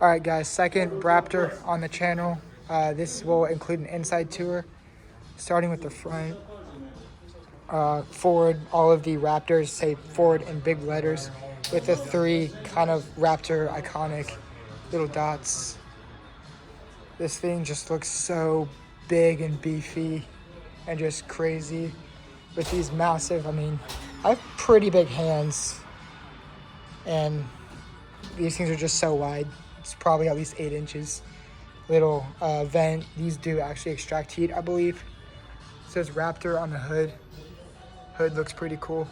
All right, guys, second Raptor on the channel. This will include an inside tour, starting with the front. Forward, all of the Raptors say forward in big letters with the three kind of Raptor iconic little dots. This thing just looks so big and beefy and just crazy with these massive, I have pretty big hands and these things are just so wide. It's probably at least 8 inches. Little vent. These do actually extract heat, I believe. It says Raptor on the hood. Hood looks pretty cool.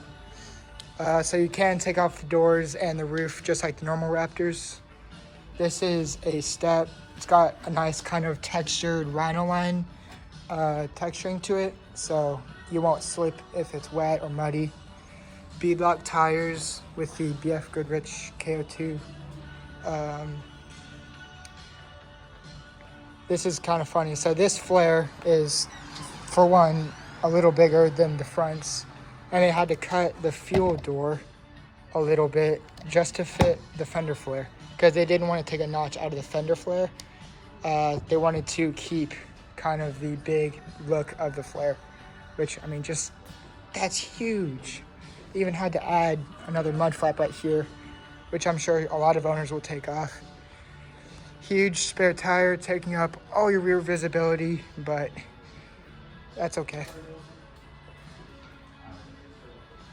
So you can take off the doors and the roof just like the normal Raptors. This is a step. It's got a nice kind of textured rhino line texturing to it, so you won't slip if it's wet or muddy. Beadlock tires with the BF Goodrich KO2. This is kind of funny. So this flare is, for one, a little bigger than the fronts, and they had to cut the fuel door a little bit just to fit the fender flare because they didn't want to take a notch out of the fender flare. They wanted to keep kind of the big look of the flare, which, just, that's huge. They even had to add another mud flap right here, which I'm sure a lot of owners will take off. Huge spare tire taking up all your rear visibility, but that's okay.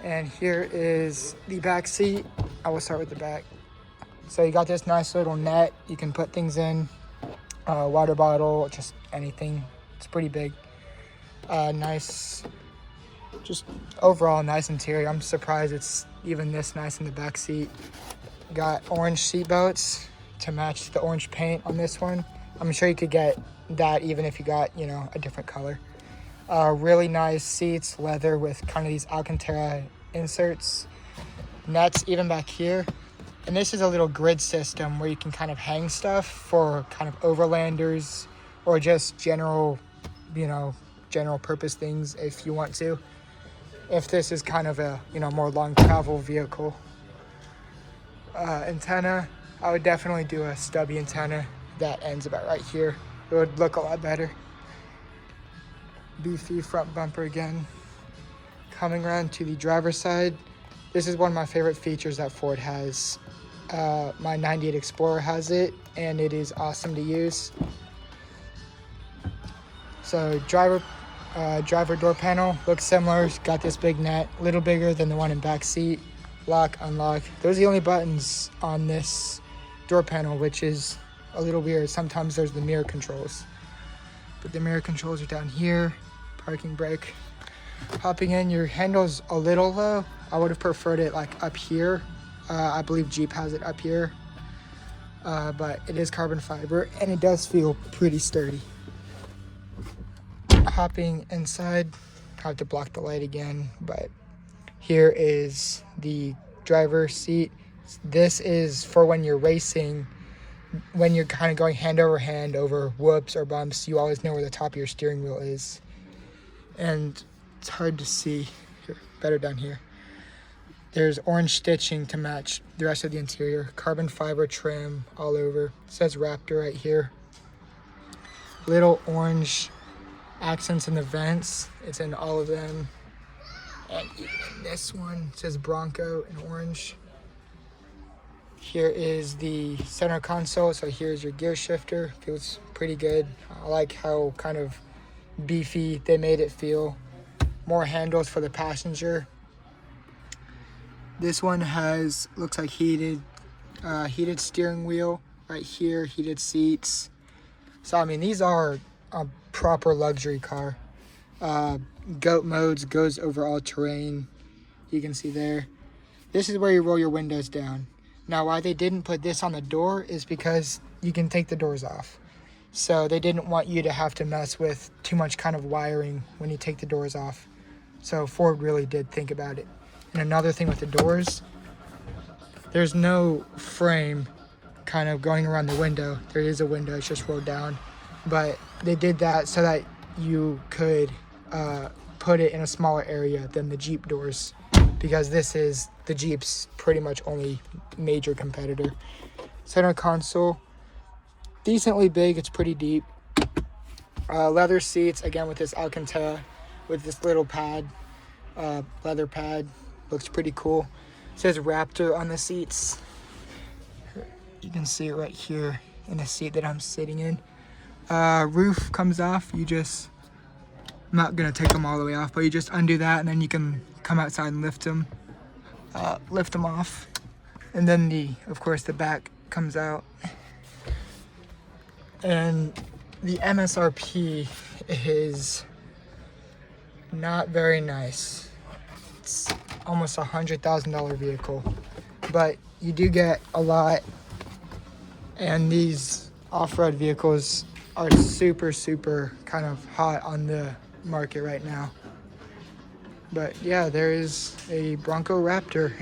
And here is the back seat. I will start with the back. So you got this nice little net you can put things in, water bottle, just anything. It's pretty big. Nice, just overall nice interior. I'm surprised it's even this nice in the back seat. Got orange seat belts to match the orange paint on this one. I'm sure you could get that even if you got, a different color. Really nice seats, leather with kind of these Alcantara inserts. Nets even back here. And this is a little grid system where you can kind of hang stuff for kind of overlanders or just general purpose things if you want to. If this is kind of a, more long travel vehicle. Antenna, I would definitely do a stubby antenna that ends about right here. It would look a lot better. Beefy front bumper again. Coming around to the driver's side, this is one of my favorite features that Ford has. My 98 Explorer has it, and it is awesome to use. So driver door panel looks similar. It's got this big net, a little bigger than the one in back seat. Lock, unlock. Those are the only buttons on this door panel, which is a little weird. Sometimes there's the mirror controls, but the mirror controls are down here. Parking brake. Hopping in, your handle's a little low. I would have preferred it like up here. I believe Jeep has it up here, but it is carbon fiber and it does feel pretty sturdy. Hopping inside, I have to block the light again, but here is the driver's seat. This is for when you're racing, when you're kind of going hand over whoops or bumps, you always know where the top of your steering wheel is. And it's hard to see here, better down here. There's orange stitching to match the rest of the interior. Carbon fiber trim all over. It says Raptor right here. Little orange accents in the vents. It's in all of them. And even in this one, it says Bronco in orange. Here is the center console. So here's your gear shifter. Feels pretty good. I like how kind of beefy they made it feel. More handles for the passenger. This one has, looks like heated steering wheel right here, heated seats. So these are a proper luxury car. Goat modes, goes over all terrain. You can see there. This is where you roll your windows down. Now why they didn't put this on the door is because you can take the doors off. So they didn't want you to have to mess with too much kind of wiring when you take the doors off. So Ford really did think about it. And another thing with the doors, there's no frame kind of going around the window. There is a window, it's just rolled down. But they did that so that you could put it in a smaller area than the Jeep doors, because this is the Jeep's pretty much only major competitor. Center console, decently big. It's pretty deep. Leather seats, again with this Alcantara, with this little pad, leather pad. Looks pretty cool. It says Raptor on the seats. You can see it right here in the seat that I'm sitting in. Roof comes off. I'm not gonna take them all the way off, but you just undo that and then you can come outside and lift them off. And then of course the back comes out. And the MSRP is not very nice. It's almost $100,000 vehicle, but you do get a lot. And these off-road vehicles are super kind of hot on the market right now. But yeah, there is a Bronco Raptor